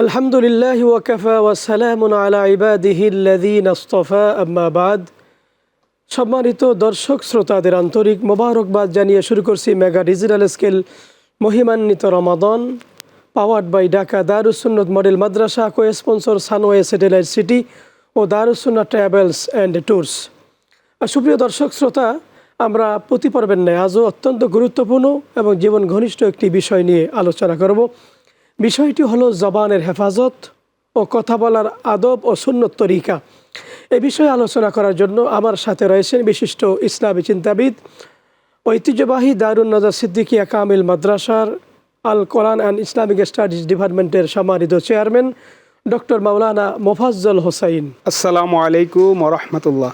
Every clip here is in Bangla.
আলহামদুলিল্লাহি ওয়া কাফা ওয়া সালামুন আলা ইবাদিহিল্লাযীনা ইসতাফা আম্মা বাদ। সম্মানিত দর্শক শ্রোতাদের আন্তরিক মোবারকবাদ জানিয়ে শুরু করছি মেগা ডিজিটাল স্কেল মহিমান্বিত Ramadan, powered by Dhaka Darus Sunnat Model Madrasa, co sponsor Sunway Satellite City ও Darus Sunnat Travels and tours. সুপ্রিয় দর্শক শ্রোতা, আমরা প্রতি পর্বের ন্যায় আজও অত্যন্ত গুরুত্বপূর্ণ এবং জীবন ঘনিষ্ঠ একটি বিষয় নিয়ে আলোচনা করব। বিষয়টি হলো জবানের হেফাজত ও কথা বলার আদব ও সুন্নত তরিকা। এ বিষয়ে আলোচনা করার জন্য আমার সাথে রয়েছেন বিশিষ্ট ইসলামী চিন্তাবিদ, ঐতিহ্যবাহী দারুন নাজার সিদ্দিকিয়া কামিল মাদ্রাসার আল কোরআন অ্যান্ড ইসলামিক স্টাডিজ ডিপার্টমেন্টের সম্মানিত চেয়ারম্যান ডক্টর মাওলানা মোফাজ্জল হোসাইন। আসসালামু আলাইকুম ওয়া রাহমাতুল্লাহ।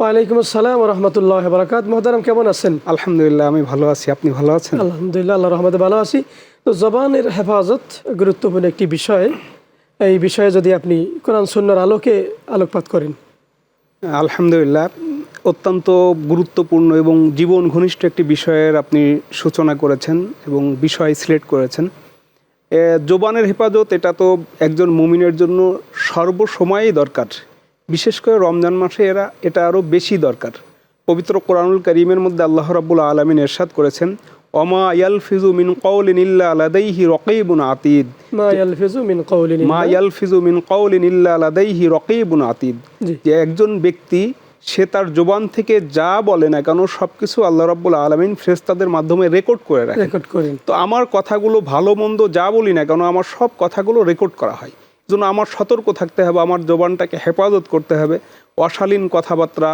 ওয়ালাইকুম আসসালাম ওয়া রাহমাতুল্লাহি ওয়া বারাকাতুহু। মুহতারাম, কেমন আছেন? আলহামদুলিল্লাহ, আমি ভালো আছি। আপনি ভালো আছেন? আলহামদুলিল্লাহ, আল্লাহর রহমতে ভালো আছি। তো জবানের হেফাজত গুরুত্বপূর্ণ একটি বিষয়। এই বিষয়ে যদি আপনি কোরআন সুন্নাহর আলোকে আলোকপাত করেন। আলহামদুলিল্লাহ, অত্যন্ত গুরুত্বপূর্ণ এবং জীবন ঘনিষ্ঠ একটি বিষয়ের আপনি সূচনা করেছেন এবং বিষয় সিলেক্ট করেছেন। জবানের হেফাজত এটা তো একজন মুমিনের জন্য সর্বসময়ই দরকার, বিশেষ করে রমজান মাসে এটা আরও বেশি দরকার। পবিত্র কোরআনুল কারীমের মধ্যে আল্লাহ রাব্বুল আলামিন ইরশাদ করেছেন, ওমা ইয়ালফিজু মিন কাওলিন ইল্লা লাদাইহি রাকীবুন আতীদ। মা ইয়ালফিজু মিন কাওলিন ইল্লা লাদাইহি রাকীবুন আতীদ। যে একজন ব্যক্তি সে তার জবান থেকে যা বলে না কেন সবকিছু আল্লাহ রাব্বুল আলামিন ফেরেশতাদের মাধ্যমে রেকর্ড করে রাখেন। তো আমার কথাগুলো ভালো মন্দ যা বলি না কেন আমার সব কথাগুলো রেকর্ড করা হয়। জন্য আমার সতর্ক থাকতে হবে, আমার জবানটাকে হেফাজত করতে হবে। অশালীন কথাবার্তা,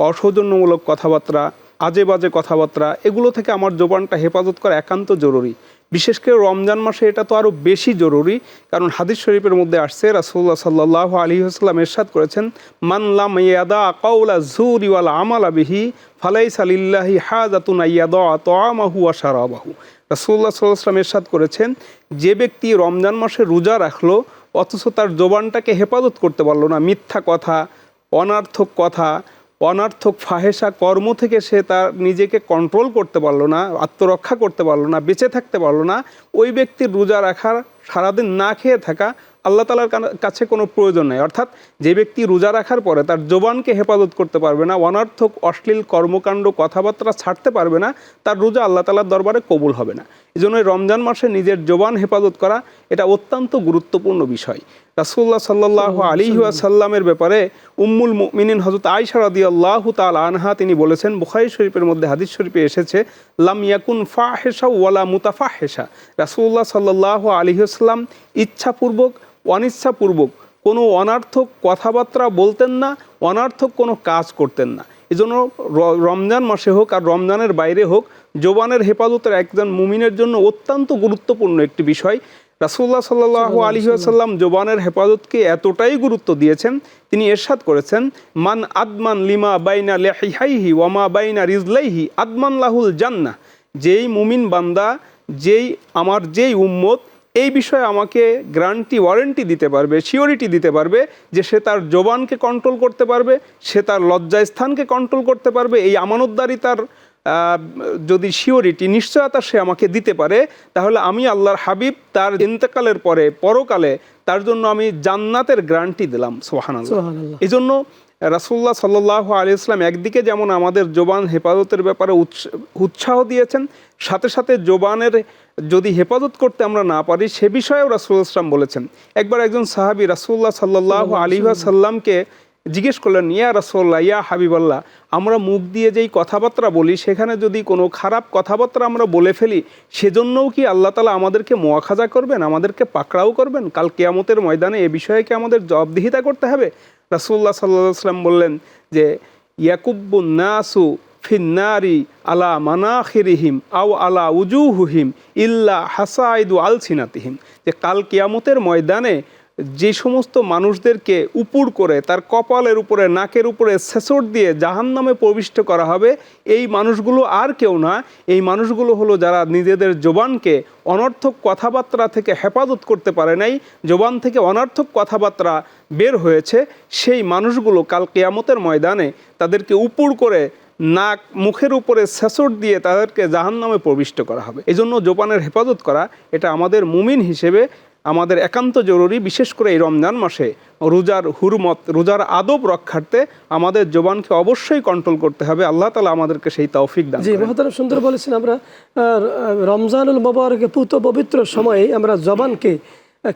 অসৌজন্যমূলক কথাবার্তা, আজে বাজে কথাবার্তা, এগুলো থেকে আমার জবানটা হেফাজত করা একান্ত জরুরি। বিশেষ করে রমজান মাসে এটা তো আরও বেশি জরুরি, কারণ হাদিস শরীফের মধ্যে আসছে, রাসূলুল্লাহ সাল্লাল্লাহু আলাইহি ওয়াসাল্লাম ইরশাদ করেছেন, মান লাম ইয়াদা কাওলা যুরি ওয়াল আমালা বিহি ফালাইসা লিল্লাহি হাজাতুন আইয়াদা তাআমাহু ওয়া শারাবাহু। রাসূলুল্লাহ সাল্লাল্লাহু আলাইহি ওয়াসাল্লাম ইরশাদ করেছেন, যে ব্যক্তি রমজান মাসে রোজা রাখলো অথচ তার জবানটাকে হেফাজত করতে পারলো না, মিথ্যা কথা, অনার্থক কথা, অনার্থক ফাহেসা কর্ম থেকে সে তার নিজেকে কন্ট্রোল করতে পারলো না, আত্মরক্ষা করতে পারলো না, বেঁচে থাকতে পারলো না, ওই ব্যক্তির রোজা রাখার, সারাদিন না খেয়ে থাকা আল্লাহ তাআলার কাছে কোনো প্রয়োজন নেই। অর্থাৎ যে ব্যক্তি রোজা রাখার পরে তার জবানকে হেফাজত করতে পারবে না, অনার্থক অশ্লীল কর্মকাণ্ড কথাবার্তা ছাড়তে পারবে না, তার রোজা আল্লাহ তাআলার দরবারে কবুল হবে না। এই জন্য রমজান মাসে নিজের জবান হেফাজত করা এটা অত্যন্ত গুরুত্বপূর্ণ বিষয়। রাসূলুল্লাহ সাল্লাল্লাহু আলাইহি ওয়াসাল্লামের ব্যাপারে উম্মুল মুমিনিন হযরত আয়েশা রাদিয়াল্লাহু তাআলা আনহা তিনি বলেছেন, বুখারী শরীফের মধ্যে হাদিস শরীফে এসেছে, লাম ইয়াকুন ফাহিশা ওয়ালা মুতাফাহিশা। রাসূলুল্লাহ সাল্লাল্লাহু আলাইহি ওয়াসাল্লাম ইচ্ছাপূর্বক অনিচ্ছাপূর্বক কোনো অনার্থক কথাবার্তা বলতেন না, অনার্থক কোনো কাজ করতেন না। এজন্য রমজান মাসে হোক আর রমজানের বাইরে হোক, জবানের হেফাজতের একজন মুমিনের জন্য অত্যন্ত গুরুত্বপূর্ণ একটি বিষয়। রাসূলুল্লাহ সাল্লাল্লাহু আলাইহি ওয়াসাল্লাম জবানের হেফাজতকে এতটাই গুরুত্ব দিয়েছেন, তিনি ইরশাদ করেছেন, মান আদমান লিমা বাইনা লিহিয়াইহি ওয়া মা বাইনা রিজলাইহি আদমান লাহুল জান্নাহ। যেই মুমিন বান্দা, যেই উম্মত এই বিষয়ে আমাকে ওয়ারেন্টি দিতে পারবে, সিওরিটি দিতে পারবে যে সে তার জবানকে কন্ট্রোল করতে পারবে, সে তার লজ্জাস্থানকে কন্ট্রোল করতে পারবে, এই আমানতদারি তার যদি সিওরিটি, নিশ্চয়তা সে আমাকে দিতে পারে, তাহলে আমি আল্লাহর হাবিব তার ইন্তেকালের পরে পরকালে তার জন্য আমি জান্নাতের গ্যারান্টি দিলাম। সুবহানাল্লাহ। এই জন্য রাসূলুল্লাহ সাল্লাল্লাহু আলাইহি ওয়াসাল্লাম একদিকে যেমন আমাদের জবান হেফাজতের ব্যাপারে উৎসাহ দিয়েছেন, সাথে সাথে জবানের যদি হেফাজত করতে আমরা না পারি সে বিষয়েও রাসূলুল্লাহ সাল্লাল্লাহু আলাইহি ওয়াসাল্লাম বলেছেন। একবার একজন সাহাবী রাসূলুল্লাহ সাল্লাল্লাহু আলাইহি ওয়াসাল্লামকে জিজ্ঞেস করলেন, ইয়া রাসূলুল্লাহ, ইয়া হাবিবাল্লাহ, আমরা মুখ দিয়ে যেই কথাবার্তা বলি সেখানে যদি কোনো খারাপ কথাবার্তা আমরা বলে ফেলি, সেজন্যও কি আল্লাহ তাআলা আমাদেরকে মুআখাজা করবেন, আমাদেরকে পাকড়াও করবেন? কাল কিয়ামতের ময়দানে এ বিষয়ে কি আমাদের জবাবদিহিতা করতে হবে? রাসূলুল্লাহ সাল্লাল্লাহু আলাইহি ওয়াসাল্লাম বললেন যে, ইয়াকুব্বুন নাসু ফিন্নারি আলা মানাখিরিহিম আও আলা উজুহুহিম ইল্লা হাসাইদু আলসিনাতিহিম। যে কাল কিয়ামতের ময়দানে যে সমস্ত মানুষদেরকে উপর করে তার কপালের উপরে, নাকের উপরে ছেঁচড় দিয়ে জাহান্নামে প্রবিষ্ট করা হবে, এই মানুষগুলো আর কেউ না, এই মানুষগুলো হলো যারা নিজেদের জবানকে অনর্থক কথাবার্তা থেকে হেফাজত করতে পারে নাই, জবান থেকে অনর্থক কথাবার্তা বের হয়েছে, সেই মানুষগুলো কাল কিয়ামতের ময়দানে তাদেরকে উপর করে নাক মুখের উপরে ছেঁচড় দিয়ে তাদেরকে জাহান্নামে প্রবিষ্ট করা হবে। এই জন্য জবানের হেফাজত করা এটা আমাদের মুমিন হিসেবে আমাদের একান্ত জরুরি, বিশেষ করে এই রমজান মাসে রোজার হুরমত, রোজার আদব রক্ষার্থে আমাদের জবানকে অবশ্যই কন্ট্রোল করতে হবে। আল্লাহ তাআলা আমাদেরকে সেই তৌফিক দান জি, মহতারাম সুন্দর বলেছেন। আমরা রমজানুল মুবারক পুত পবিত্র সময়ে আমরা জবানকে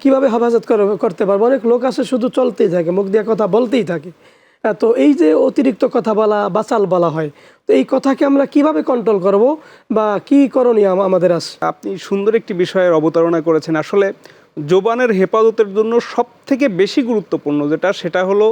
কিভাবে হেফাজত করতে পারবো। অনেক লোক আছে শুধু চলতেই থাকে, মুখ দিয়ে কথা বলতেই থাকে। তো এই যে অতিরিক্ত কথা বলা, বাচাল বলা হয়, তো এই কথাকে আমরা কিভাবে কন্ট্রোল করব বা কি করণীয় আমাদের আছে? আপনি সুন্দর একটি বিষয়ের অবতারণা করেছেন। আসলে জবানের হেফাজতের জন্য সবথেকে বেশি গুরুত্বপূর্ণ যেটা, সেটা হলো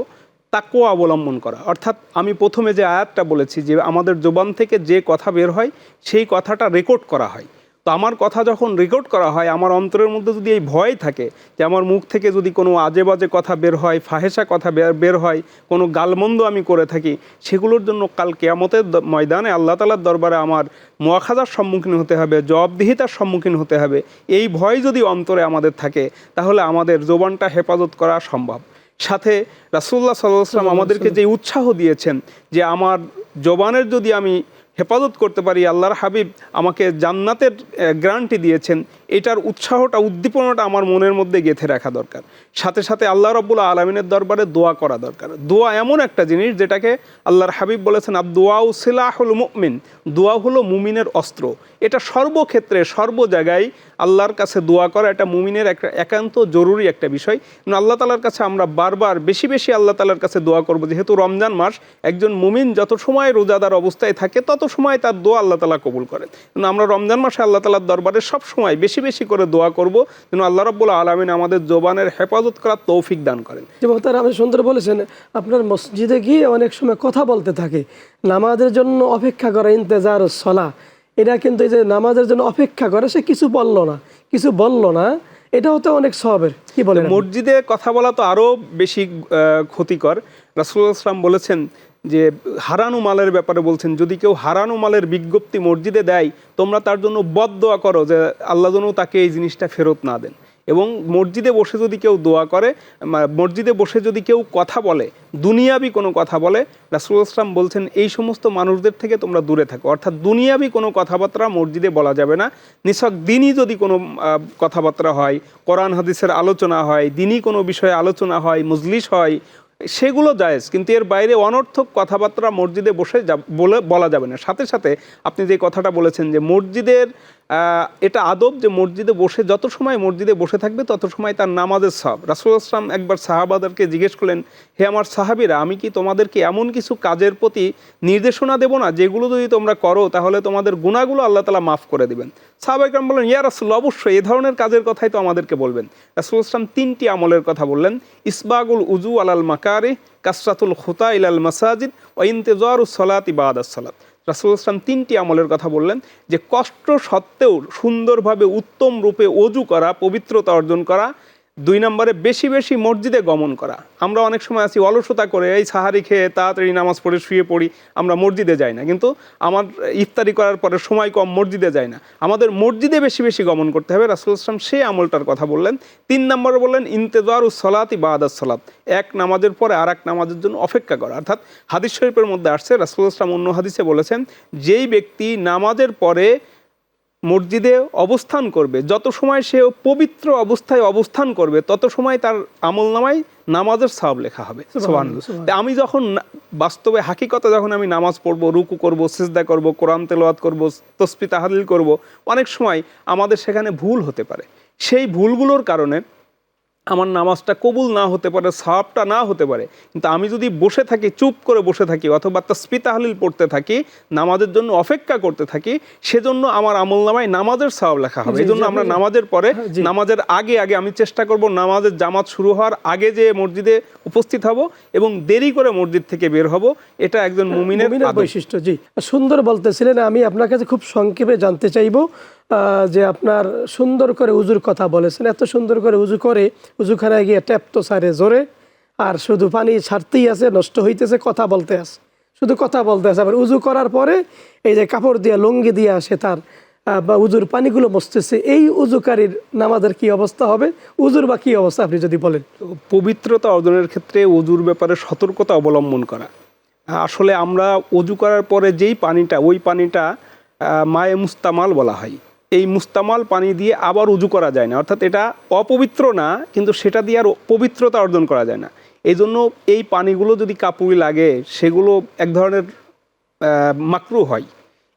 তাকওয়া অবলম্বন করা। অর্থাৎ আমি প্রথমে যে আয়াতটা বলেছি যে আমাদের জবান থেকে যে কথা বের হয় সেই কথাটা রেকর্ড করা হয়। তো আমার কথা যখন রেকর্ড করা হয়, আমার অন্তরের মধ্যে যদি এই ভয় থাকে যে আমার মুখ থেকে যদি কোনো আজে বাজে কথা বের হয়, ফাহেসা কথা বের হয়, কোনো গালমন্দ আমি করে থাকি, সেগুলোর জন্য কাল কিয়ামতের ময়দানে আল্লাহ তাআলার দরবারে আমার মুআখাযার সম্মুখীন হতে হবে, জবাবদিহিতার সম্মুখীন হতে হবে, এই ভয় যদি অন্তরে আমাদের থাকে, তাহলে আমাদের জবানটা হেফাজত করা সম্ভব। সাথে রাসূলুল্লাহ সাল্লাল্লাহু আলাইহি ওয়াসাল্লাম আমাদেরকে যে উৎসাহ দিয়েছেন যে আমার জবানের যদি আমি হেফাজত করতে পারি, আল্লাহর হাবিব আমাকে জান্নাতের গ্যারান্টি দিয়েছেন, এটার উৎসাহটা, উদ্দীপনাটা আমার মনের মধ্যে গেঁথে রাখা দরকার। সাথে সাথে আল্লাহ রাব্বুল আলামিনের দরবারে দোয়া করা দরকার। দোয়া এমন একটা জিনিস যেটাকে আল্লাহর হাবিব বলেছেন আদ-দুআউ সিলাহুল মুমিন, দোয়া হলো মুমিনের অস্ত্র। এটা সর্বক্ষেত্রে সর্ব জায়গায় আল্লাহর কাছে দোয়া করা এটা মুমিনের একটা একান্ত জরুরি একটা বিষয়। আল্লাহ তাআলার কাছে আমরা বারবার বেশি বেশি আল্লাহ তাআলার কাছে দোয়া করব। যেহেতু রমজান মাস, একজন মুমিন যত সময় রোজাদার অবস্থায় থাকে তত সময় তার দোয়া আল্লাহ তাআলা কবুল করেন। আমরা রমজান মাসে আল্লাহ তাআলার দরবারে সব সময় বেশি বেশি করে দোয়া করব যেন আল্লাহ রাব্বুল আলামিন আমাদের জবানের হেফাজত করার তৌফিক দান করেন। যেমন তারা আপনি সুন্দর বলেছেন, আপনার মসজিদে গিয়ে অনেক সময় কথা বলতে থাকে, নামাজের জন্য অপেক্ষা করা, ইন্তেজার সলা, এটা কিন্তু এই যে নামাজের জন্য অপেক্ষা করে, সে কিছু বললো না, এটাও তো অনেক সওয়াবের। কি বলেন? মসজিদে কথা বলা তো আরো বেশি ক্ষতিকর। রাসূলুল্লাহ সাল্লাল্লাহু আলাইহি ওয়াসাল্লাম বলেছেন যে হারানো মালের ব্যাপারে বলছেন, যদি কেউ হারানো মালের বিজ্ঞপ্তি মসজিদে দেয়, তোমরা তার জন্য বদদোয়া করো যে আল্লাহ যেন তাকে এই জিনিসটা ফেরত না দেন। এবং মসজিদে বসে যদি কেউ দোয়া করে, মসজিদে বসে যদি কেউ কথা বলে, দুনিয়াবি কোনো কথা বলে, রাসূলুল্লাহ সাল্লাল্লাহু আলাইহি ওয়াসাল্লাম বলছেন এই সমস্ত মানুষদের থেকে তোমরা দূরে থাকো। অর্থাৎ দুনিয়াবি কোনো কথাবার্তা মসজিদে বলা যাবে না। নিছক দিনই যদি কোনো কথাবার্তা হয়, কোরআন হাদিসের আলোচনা হয়, দিনই কোনো বিষয়ে আলোচনা হয়, মজলিস হয়, সেগুলো জায়েজ, কিন্তু এর বাইরে অনর্থক কথাবার্তা মসজিদে বসে বলা যাবে না। সাথে সাথে আপনি যে কথাটা বলেছেন যে মসজিদের এটা আদব যে মসজিদে বসে, যত সময় মসজিদে বসে থাকবে তত সময় তার নামাজের সওয়াব। রাসূলুল্লাহ সাল্লাল্লাহু আলাইহি ওয়াসাল্লাম একবার সাহাবাদেরকে জিজ্ঞেস করলেন, হে আমার সাহাবীরা, আমি কি তোমাদেরকে এমন কিছু কাজের প্রতি নির্দেশনা দেব না যেগুলো যদি তোমরা করো তাহলে তোমাদের গুনাহগুলো আল্লাহ তাআলা মাফ করে দিবেন? সাহাবায়ে কেরাম বললেন, ইয়া রাসূলুল্লাহ, অবশ্যই, এই ধরনের কাজের কথাই তো আমাদেরকে বলবেন। রাসূলুল্লাহ সাল্লাল্লাহু আলাইহি ওয়াসাল্লাম তিনটি আমলের কথা বললেন, ইসবাগুল উযু আলাল মাকারিহ, কাসরাতুল খুতা ইলাল মাসাজিদ ওয়া ইনতিজারুস সালাতি বাদাস সালাত। রাসূলুল্লাহ সাল্লাল্লাহু আলাইহি ওয়াসাল্লাম তিনটি আমলের কথা বললেন যে কষ্ট সত্ত্বেও সুন্দরভাবে উত্তম রূপে ওযু করা, পবিত্রতা অর্জন করা। 2 নম্বরে বেশি বেশি মসজিদে গমন করা। আমরা অনেক সময় আছি অলসতা করে, এই সাহারি খেয়ে তাড়াতাড়ি নামাজ পড়ে শুয়ে পড়ি, আমরা মসজিদে যাই না। কিন্তু আমার ইফতারি করার পরে সময় কম, মসজিদে যাই না। আমাদের মসজিদে বেশি বেশি গমন করতে হবে। রাসূলুল্লাহ সাল্লাল্লাহু আলাইহি ওয়াসাল্লাম সেই আমলটার কথা বললেন। 3 নম্বরে বললেন ইনতিজারুস সালাতি বাদাস সালাত, এক নামাজের পরে আরেক নামাজের জন্য অপেক্ষা করা। অর্থাৎ হাদিস শরীফের মধ্যে আসছে, রাসূলুল্লাহ সাল্লাল্লাহু আলাইহি ওয়াসাল্লাম অন্য হাদিসে বলেছেন, যেই ব্যক্তি নামাজের পরে মসজিদে অবস্থান করবে, যত সময় সে পবিত্র অবস্থায় অবস্থান করবে তত সময় তার আমলনামায় নামাজের সওয়াব লেখা হবে। সুবহানাল্লাহ। আমি যখন বাস্তবে হাকিকতে যখন আমি নামাজ পড়বো, রুকু করব, সিজদা করব, কোরআন তেলাওয়াত করব, তাসবিহ তাহলিল করব, অনেক সময় আমাদের সেখানে ভুল হতে পারে। সেই ভুলগুলোর কারণে আমার নামাজটা কবুল না হতে পারে, সওয়াবটা না হতে পারে। কিন্তু আমি যদি বসে থাকি, চুপ করে বসে থাকি, অথবা তাসবিহ তাহলিল পড়তে থাকি, নামাজের জন্য অপেক্ষা করতে থাকি, সেজন্য আমার আমলনামায় নামাজের সওয়াব লেখা হবে। এজন্য আমরা নামাজের পরে, নামাজের আগে আমি চেষ্টা করব নামাজের জামাত শুরু হওয়ার আগে যে মসজিদে উপস্থিত হব এবং দেরি করে মসজিদ থেকে বের হব। এটা একজন মুমিনের বৈশিষ্ট্য। জি, সুন্দর বলতেছিলেন। আমি আপনার কাছে খুব সংক্ষেপে জানতে চাইবো যে আপনার সুন্দর করে উজুর কথা বলেছেন, এত সুন্দর করে উজু করে উজুখানায় গিয়ে ট্যাপ তো সারে জোরে, আর শুধু পানি ছাড়তেই আছে, নষ্ট হইতেছে, কথা বলতে আছে, শুধু কথা বলতে আছে। আবার উজু করার পরে এই যে কাপড় দিয়া, লুঙ্গি দিয়ে আসে তার বা উজুর পানিগুলো মসতেছে, এই উজুকারীর নামাজের কি অবস্থা হবে? উজুর বা কি অবস্থা আপনি যদি বলেন। পবিত্রতা অর্জনের ক্ষেত্রে উজুর ব্যাপারে সতর্কতা অবলম্বন করা। আসলে আমরা উজু করার পরে যেই পানিটা, ওই পানিটা মায়ে মুস্তামাল বলা হয়। এই মুস্তামাল পানি দিয়ে আবার উজু করা যায় না, অর্থাৎ এটা অপবিত্র না, কিন্তু সেটা দিয়ে আর পবিত্রতা অর্জন করা যায় না। এই জন্য এই পানিগুলো যদি কাপড়ে লাগে সেগুলো এক ধরনের মাকরু হয়।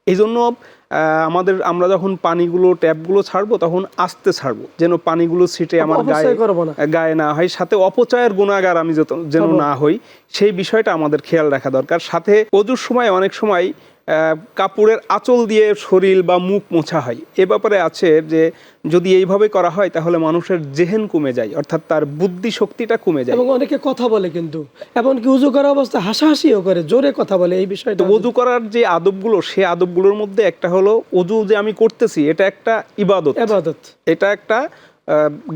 এই জন্য আমরা যখন পানিগুলো ট্যাপগুলো ছাড়বো তখন আস্তে ছাড়বো, যেন পানিগুলো ছিটে আমার গায়ে না হয়, সাথে অপচয়ের গুণাগার আমি যেন না হই, সেই বিষয়টা আমাদের খেয়াল রাখা দরকার। সাথে ওযুর সময় অনেক সময় কাপড়ের আঁচল দিয়ে শরীর বা মুখ মোছা হয়। এ ব্যাপারে আছে যে যদি এইভাবে করা হয় তাহলে মানুষের জেহেন কমে যায়, অর্থাৎ তার বুদ্ধি শক্তিটা কমে যায়। এবং অনেকে কথা বলে, কিন্তু এমনকি উজু করা অবস্থা হাসাহাসিও করে, জোরে কথা বলে। এই বিষয়টা ওযু করার যে আদবগুলো, সেই আদবগুলোর মধ্যে একটা হলো ওযু যে আমি করতেছি এটা একটা ইবাদত, এটা একটা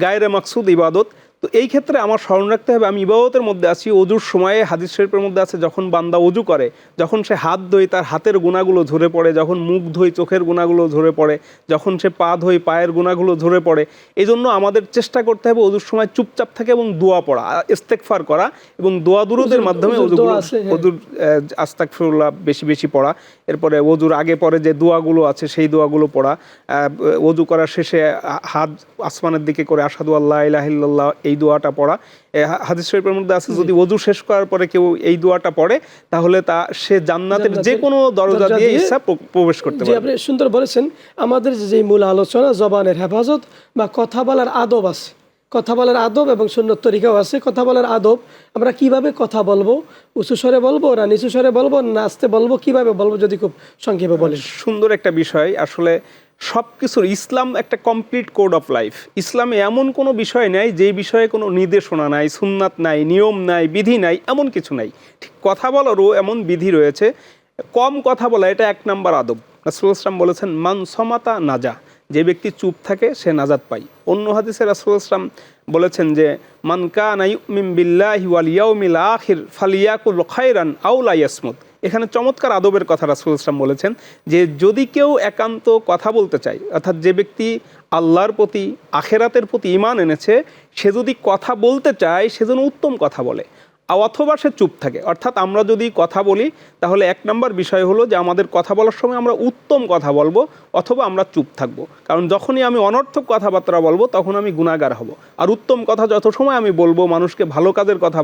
গায়রে মাকসুদ ইবাদত। তো এই ক্ষেত্রে আমার স্মরণ রাখতে হবে আমি ইবাদতের মধ্যে আছি। ওযুর সময়ে হাদিস শরীফের মধ্যে আছে যখন বান্দা ওযু করে, যখন সে হাত ধোয় তার হাতের গুণাগুলো ঝরে পড়ে, যখন মুখ ধোয় চোখের গুণাগুলো ঝরে পড়ে, যখন সে পা ধোয় পায়ের গুণাগুলো ঝরে পড়ে। এই জন্য আমাদের চেষ্টা করতে হবে ওযুর সময় চুপচাপ থাকে এবং দোয়া পড়া, ইস্তেগফার করা এবং দোয়া দুরুদের মাধ্যমে ওযুর আস্তাগফিরুল্লাহ বেশি বেশি পড়া। এরপরে ওযুর আগে পরে যে দোয়াগুলো আছে সেই দোয়াগুলো পড়া। ওযু করার শেষে হাত আসমানের দিকে করে আশহাদু আল্লা ইলাহা ইল্লাল্লাহ এই দোয়াটা পড়া। হাদিস শরীফের মধ্যে আছে যদি ওযু শেষ করার পরে কেউ এই দোয়াটা পড়ে তাহলে সে জান্নাতের যে কোনো দরজা দিয়ে ইচ্ছা প্রবেশ করতে পারে। আপনি সুন্দর বলেছেন। আমাদের যে মূল আলোচনা জবানের হেফাজত বা কথা বলার আদব আছে, কথা বলার আদব এবং সুন্নত তরিকাও আছে। কথা বলার আদব, আমরা কিভাবে কথা বলবো, উঁচু স্বরে বলবো না নিচু স্বরে বলবো না আস্তে বলবো, কিভাবে বলবো যদি খুব সংক্ষেপে বলেন। সুন্দর একটা বিষয়। আসলে সব কিছুর ইসলাম একটা কমপ্লিট কোড অফ লাইফ। ইসলামে এমন কোনো বিষয় নাই যেই বিষয়ে কোনো নির্দেশনা নাই, সুন্নাত নাই, নিয়ম নাই, বিধি নাই, এমন কিছু নাই। ঠিক কথা বলারও এমন বিধি রয়েছে। কম কথা বলা এটা এক নাম্বার আদব। রাসূলুল্লাহ সাল্লাল্লাহু আলাইহি ওয়াসাল্লাম বলেছেন মান সমাতা নাজা, যে ব্যক্তি চুপ থাকে সে নাজাত পায়। অন্য হাদিসে রাসূলুল্লাহ সাল্লাল্লাহু আলাইহি ওয়াসাল্লাম বলেছেন যে মান কানা ইউমিন বিল্লাহি ওয়াল ইয়াউমিল আখির ফালিয়াকুল খায়রান আও লা ইয়াসমুত। এখানে চমৎকার আদবের কথা রাসূলুল্লাহ সাল্লাল্লাহু আলাইহি ওয়াসাল্লাম বলেছেন যে যদি কেউ একান্ত কথা বলতে চায়, অর্থাৎ যে ব্যক্তি আল্লাহর প্রতি আখেরাতের প্রতি ঈমান এনেছে, সে যদি কথা বলতে চায় সে যেন উত্তম কথা বলে অথবা সে চুপ থাকে। অর্থাৎ আমরা যদি কথা বলি তাহলে এক নম্বর বিষয় হলো যে আমাদের কথা বলার সময় আমরা উত্তম কথা বলবো অথবা আমরা চুপ থাকবো। কারণ যখনই আমি অনর্থক কথাবার্তা বলবো তখন আমি গুনাহগার হব। আর উত্তম কথা যত সময় আমি বলবো, মানুষকে ভালো কাজের কথা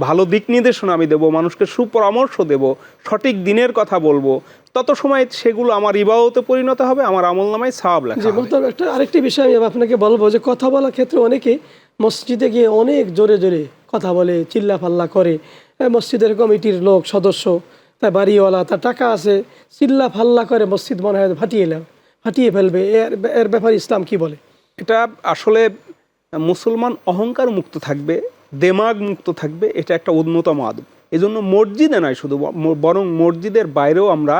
ভালো দিক নির্দেশনা আমি দেবো, মানুষকে সুপরামর্শ দেব, সঠিক দিনের কথা বলবো, তত সময় সেগুলো আমার ইবাদতে পরিণত হবে, আমার আমলনামায় সওয়াব লেখা হবে। একটা আরেকটি বিষয় আমি আপনাকে বলবো যে কথা বলার ক্ষেত্রে অনেকে মসজিদে গিয়ে অনেক জোরে জোরে কথা বলে, চিল্লা ফাল্লা করে। মসজিদের কমিটির লোক সদস্য, তার বাড়িওয়ালা, তার টাকা আছে, চিল্লা ফাল্লা করে মসজিদ মনে হয় ফাটিয়ে ফেলবে। এর ব্যাপারে ইসলাম কি বলে? এটা আসলে মুসলমান অহংকার মুক্ত থাকবে, দেমাগ মুক্ত থাকবে, এটা একটা অন্যতম আদব। এজন্য মসজিদে নয় শুধু, বরং মসজিদের বাইরেও আমরা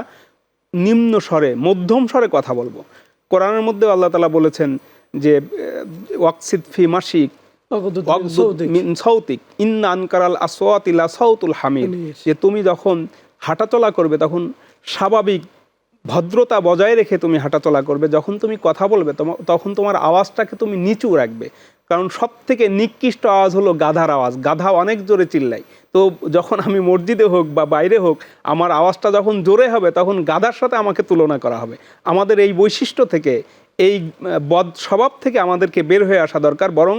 নিম্ন স্বরে, মধ্যম স্বরে কথা বলবো। কোরআনের মধ্যে আল্লাহ তাআলা বলেছেন যে ওয়াকসিদ ফি মাশিক সৌতিক ইন্না আনকারাল আসওয়াতি লা সাউতুল হামিদ, যে তুমি যখন হাঁটাচলা করবে তখন স্বাভাবিক ভদ্রতা বজায় রেখে তুমি হাঁটাচলা করবে। যখন তুমি কথা বলবে তখন তোমার আওয়াজটাকে তুমি নিচু রাখবে, কারণ সব থেকে নিকৃষ্ট আওয়াজ হলো গাধার আওয়াজ। গাধা অনেক জোরে চিল্লায়। তো যখন আমি মসজিদে হোক বা বাইরে হোক, আমার আওয়াজটা যখন জোরে হবে তখন গাধার সাথে আমাকে তুলনা করা হবে। আমাদের এই বৈশিষ্ট্য থেকে, এই বদ স্বভাব থেকে আমাদেরকে বের হয়ে আসা দরকার। বরং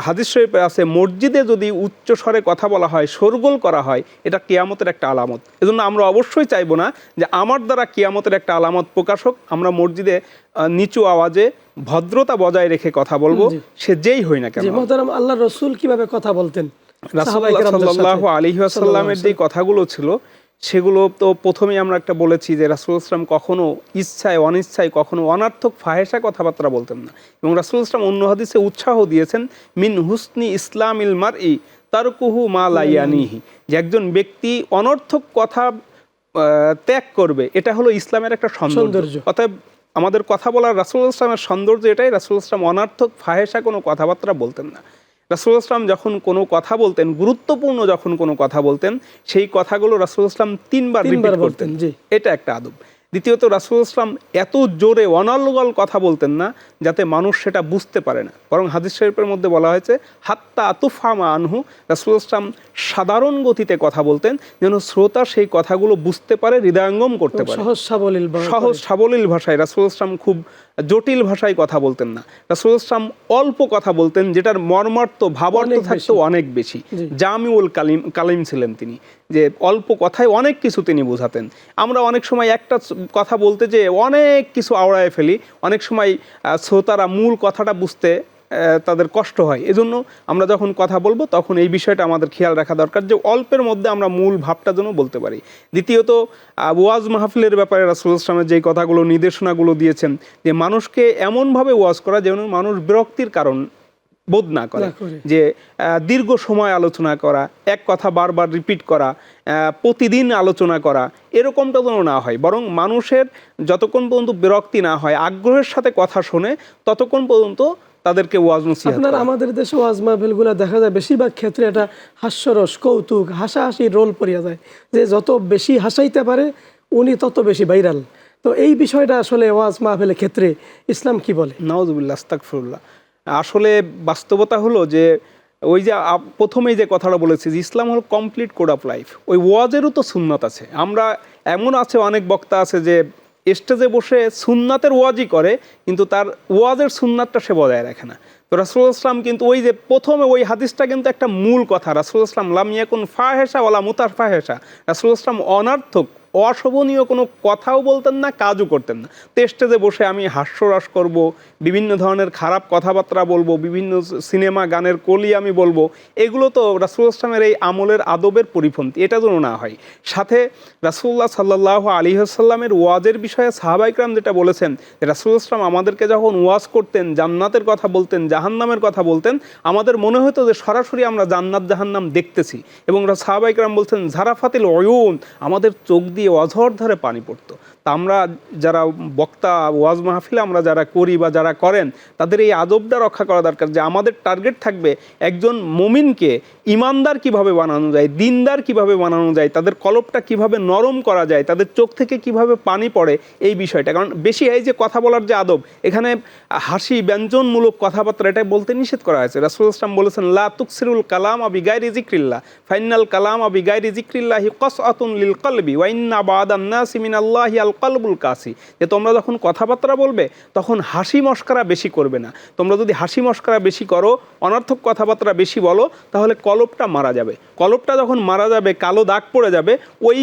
হাদিস শরীফে আছে মসজিদে যদি উচ্চ স্বরে কথা বলা হয়, শোরগোল করা হয়, এটা কিয়ামতের একটা আলামত। এজন্য আমরা অবশ্যই চাইবো না যে আমার দ্বারা কিয়ামতের একটা আলামত প্রকাশ হোক। আমরা মসজিদে নিচু আওয়াজে ভদ্রতা বজায় রেখে কথা বলবো, সে যেই হই না কেন। আল্লাহর রাসূল কিভাবে কথা বলতেন? রাসূলুল্লাহ সাল্লাল্লাহু আলাইহি ওয়াসাল্লামের যে কথাগুলো ছিল সেগুলো তো প্রথমেই আমরা একটা বলেছি যে রাসূলুল্লাহ সাল্লাল্লাহু আলাইহি ওয়াসাল্লাম কখনো ইচ্ছায় অনিচ্ছায় কখনো অনার্থক ফাহেসা কথাবার্তা বলতেন না। এবং রাসূলুল্লাহ সাল্লাল্লাহু আলাইহি ওয়াসাল্লাম অন্য হাদিসে উৎসাহ দিয়েছেন মিন হুসনি ইসলামিল মারই তারকুহু মা লা ইয়ানিহি, যে একজন ব্যক্তি অনর্থক কথা ত্যাগ করবে, এটা হলো ইসলামের একটা সৌন্দর্য। অতএব আমাদের কথা বলার রাসূলুল্লাহ সাল্লাল্লাহু আলাইহি ওয়াসাল্লামের সৌন্দর্য এটাই। রাসূলুল্লাহ সাল্লাল্লাহু আলাইহি ওয়াসাল্লাম অনার্থক ফাহেসা কোনো কথাবার্তা বলতেন না। রাসূলুল্লাহ সাল্লাল্লাহু আলাইহি ওয়াসাল্লাম যখন কোনো কথা বলতেন, গুরুত্বপূর্ণ যখন কোনো কথা বলতেন, সেই কথাগুলো রাসূলুল্লাহ সাল্লাল্লাহু আলাইহি ওয়াসাল্লাম 3 বার রিপিট করতেন। এটা একটা আদব। দ্বিতীয়ত রাসূল ইসলাম এত জোরে অনর্গল কথা বলতেন না যাতে মানুষ সেটা বুঝতে পারে না, বরং হাদিস শরীফের মধ্যে বলা হয়েছে হাত্তা তুফহামা আনহু, রাসূল ইসলাম সাধারণ গতিতে কথা বলতেন যেন শ্রোতা সেই কথাগুলো বুঝতে পারে, হৃদয়ঙ্গম করতে পারে। সহজ সাবলীল ভাষায় রাসূল ইসলাম খুব জটিল ভাষায় কথা বলতেন না। রাসূল ইসলাম অল্প কথা বলতেন যেটার মর্মার্থ ভাবার্থ থাকতো অনেক বেশি। জামিউল কালিম ছিলেন তিনি, যে অল্প কথায় অনেক কিছু তিনি বোঝাতেন। আমরা অনেক সময় একটা কথা বলতে যেয়ে অনেক কিছু আওড়ায় ফেলি, অনেক সময় শ্রোতারা মূল কথাটা বুঝতে তাদের কষ্ট হয়। এজন্য আমরা যখন কথা বলবো তখন এই বিষয়টা আমাদের খেয়াল রাখা দরকার যে অল্পের মধ্যে আমরা মূল ভাবটা যেন বলতে পারি। দ্বিতীয়ত ওয়াজ মাহফিলের ব্যাপারে রাসূল ইসলামের যেই কথাগুলো নির্দেশনাগুলো দিয়েছেন যে মানুষকে এমনভাবে ওয়াজ করা যেন মানুষ বিরক্তির কারণ বোধ না করে, যে দীর্ঘ সময় আলোচনা করা, এক কথা বারবার রিপিট করা, প্রতিদিন আলোচনা করা, এরকমটা যেন না হয়, বরং মানুষের যতক্ষণ পর্যন্ত বিরক্তি না হয়, আগ্রহের সাথে কথা শোনে, ততক্ষণ পর্যন্ত তাদেরকে ওয়াজ নসিহত করা। আমাদের দেশে ওয়াজ মাহফিলগুলো দেখা যায় বেশিরভাগ ক্ষেত্রে এটা হাস্যরস, কৌতুক, হাসাহাসির রোল পড়িয়া যায়, যে যত বেশি হাসাইতে পারে উনি তত বেশি ভাইরাল। তো এই বিষয়টা আসলে ওয়াজ মাহফিলের ক্ষেত্রে ইসলাম কি বলে? নাউজুবিল্লাহ, আস্তাগফিরুল্লাহ। আসলে বাস্তবতা হলো যে ওই যে প্রথমেই যে কথাটা বলেছি যে ইসলাম হলো কমপ্লিট কোড অফ লাইফ, ওই ওয়াজেরও তো সুন্নাত আছে। আমরা এমন আছে অনেক বক্তা আছে যে স্টেজে বসে সুন্নাতের ওয়াজই করে কিন্তু তার ওয়াজের সুন্নাতটা সে বজায় রাখে না। তো রাসূলুল্লাহ ইসলাম কিন্তু ওই যে প্রথমে ওই হাদিসটা কিন্তু একটা মূল কথা, রাসূলুল্লাহ ইসলাম লাম ইয়াকুন ফাহেসা ওয়ালা মুতাফাহেসা, রাসূলুল্লাহ ইসলাম অনার্থক অশোভনীয় কোনো কথাও বলতেন না, কাজও করতেন না। তো স্টেজে বসে আমি হাস্যরস করব, বিভিন্ন ধরনের খারাপ কথাবার্তা বলবো, বিভিন্ন সিনেমা গানের কলি আমি বলবো, এগুলো তো রাসূলুল্লাহ ইসলামের এই আমলের আদবের পরিপন্থী, এটা যেন না হয়। সাথে রাসূলুল্লাহ সাল্লাল্লাহু আলাইহি ওয়াসাল্লামের ওয়াজের বিষয়ে সাহাবায়ে কেরাম যেটা বলেছেন, রাসূলুল্লাহ ইসলাম আমাদেরকে যখন ওয়াজ করতেন, জান্নাতের কথা বলতেন, জাহান্নামের কথা বলতেন, আমাদের মনে হতো যে সরাসরি আমরা জান্নাত জাহান্নাম দেখতেছি। এবং সাহাবায়ে কেরাম বলছেন জারাফাতিল উয়ুন, আমাদের চোখ দিয়ে অঝর ধরে পানি পড়তো। তা আমরা যারা বক্তা ওয়াজ মাহফিলে আমরা যারা করি বা যারা করেন, তাদের এই আদবটা রক্ষা করা দরকার, যে আমাদের টার্গেট থাকবে একজন মুমিনকে ইমানদার কিভাবে বানানো যায়, দিনদার কিভাবে বানানো যায়, তাদের কলবটা কিভাবে নরম করা যায়, তাদের চোখ থেকে কিভাবে পানি পড়ে, এই বিষয়টা। কারণ বেশি এই যে কথা বলার যে আদব, এখানে হাসি ব্যঞ্জনমূলক কথাবার্তা এটা বলতে নিষেধ করা হয়েছে। রাসূলুল্লাহ সাল্লাল্লাহু আলাইহি ওয়াসাল্লাম বলেছেন লা তুকসিরুল কালাম বিগাইরি যিকরিল্লাহ ফাইনাল কালাম বিগাইরি যিকরিল্লাহি কসআতুন লিল কলবি ওয়া ইন্না বাদান নাসি মিনাল্লাহি আল কলবুল কাসি, যে তোমরা যখন কথাবার্তা বলবে তখন হাসি মশকরা বেশি করবে না। তোমরা যদি হাসি মশকরা বেশি করো, অনর্থক কথাবার্তা বেশি বলো, তাহলে কলবটা মারা যাবে। কলবটা যখন মারা যাবে, কালো দাগ পড়ে যাবে, ওই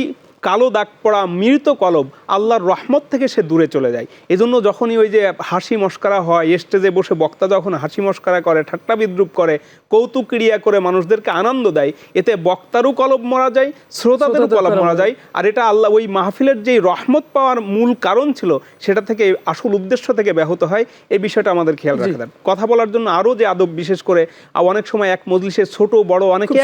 কালো দাগ পড়া মৃত কলব আল্লাহর রহমত থেকে সে দূরে চলে যায়। এজন্য যখনই ওই যে হাসি মশকরা হয়, স্টেজে বসে বক্তা যখন হাসি মশকরা করে, ঠাট্টা বিদ্রুপ করে, কৌতুক ক্রিয়া করে মানুষদেরকে আনন্দ দেয়, এতে বক্তারও কলব মারা যায়, শ্রোতাদেরও কলব মারা যায়। আর এটা আল্লাহ ওই মাহফিলের যেই রহমত পাওয়ার মূল কারণ ছিল, সেটা থেকে আসল উদ্দেশ্য থেকে ব্যাহত হয়। এই বিষয়টা আমাদের খেয়াল রাখা দরকার। কথা বলার জন্য আরও যে আদব, বিশেষ করে অনেক সময় এক মজলিসে ছোট বড় অনেকে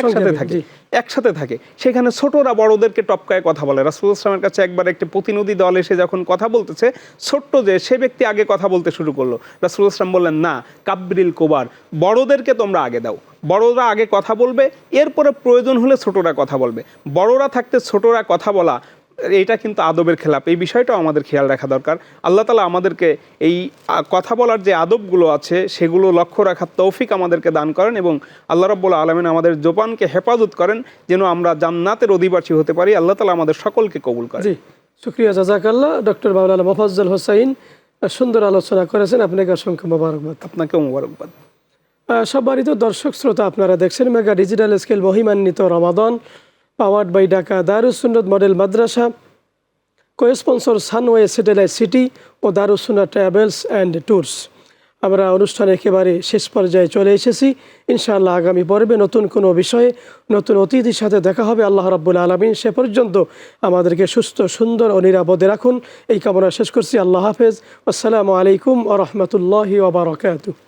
একসাথে থাকে, সেখানে ছোটরা বড়দেরকে টপকায় কথা বলে। রাসূলুল্লাহ সাল্লাল্লাহু আলাইহি ওয়াসাল্লামের কাছে একবার একটি প্রতিনিধি দল এসে যখন কথা বলতেছে, ছোট্ট যে সে ব্যক্তি আগে কথা বলতে শুরু করলো, রাসূলুল্লাহ সাল্লাল্লাহু আলাইহি ওয়াসাল্লাম বললেন না, কাব্বিরিল কুবার, বড়দেরকে তোমরা আগে দাও, বড়রা আগে কথা বলবে, এরপরে প্রয়োজন হলে ছোটরা কথা বলবে। বড়রা থাকতে ছোটরা কথা বলা, এটা কিন্তু আদবের খেলাপ। এই বিষয়টাও আমাদের খেয়াল রাখা দরকার। আল্লাহ তাআলা আমাদেরকে এই কথা বলার যে আদবগুলো আছে সেগুলো লক্ষ্য রাখার তৌফিক আমাদেরকে দান করেন, এবং আল্লাহ রাব্বুল আলামিন আমাদের জবানকে হেফাজত করেন যেন আমরা জান্নাতের অধিবাসী হতে পারি। আল্লাহ তাআলা আমাদের সকলকে কবুল করেন। জি, শুকরিয়া, জাযাকাল্লাহ। ডক্টর মাওলানা মোফাজ্জল হোসাইন সুন্দর আলোচনা করেছেন, আপনাকে অসংখ্য মোবারকবাদ। আপনাকেও মোবারকবাদ। সম্মানিত দর্শক শ্রোতা, আপনারা দেখছেন মেগা ডিজিটাল স্কেল মহিমান্বিত Ramadan, powered by Dhaka Darus Sunnat Model Madrasa, co-sponsor সানওয়ে Satellite City ও Darus Sunnat Travels and tours. আমরা অনুষ্ঠানে একেবারে শেষ পর্যায়ে চলে এসেছি। ইনশাআল্লাহ আগামী পর্বে নতুন কোনো বিষয়ে নতুন অতিথির সাথে দেখা হবে। আল্লাহ রাব্বুল আলামিন সে পর্যন্ত আমাদেরকে সুস্থ, সুন্দর ও নিরাপদে রাখুন, এই কামনা শেষ করছি। আল্লাহ হাফেজ। আসসালামু আলাইকুম ওয়া রাহমাতুল্লাহি ওয়া বারাকাতুহু।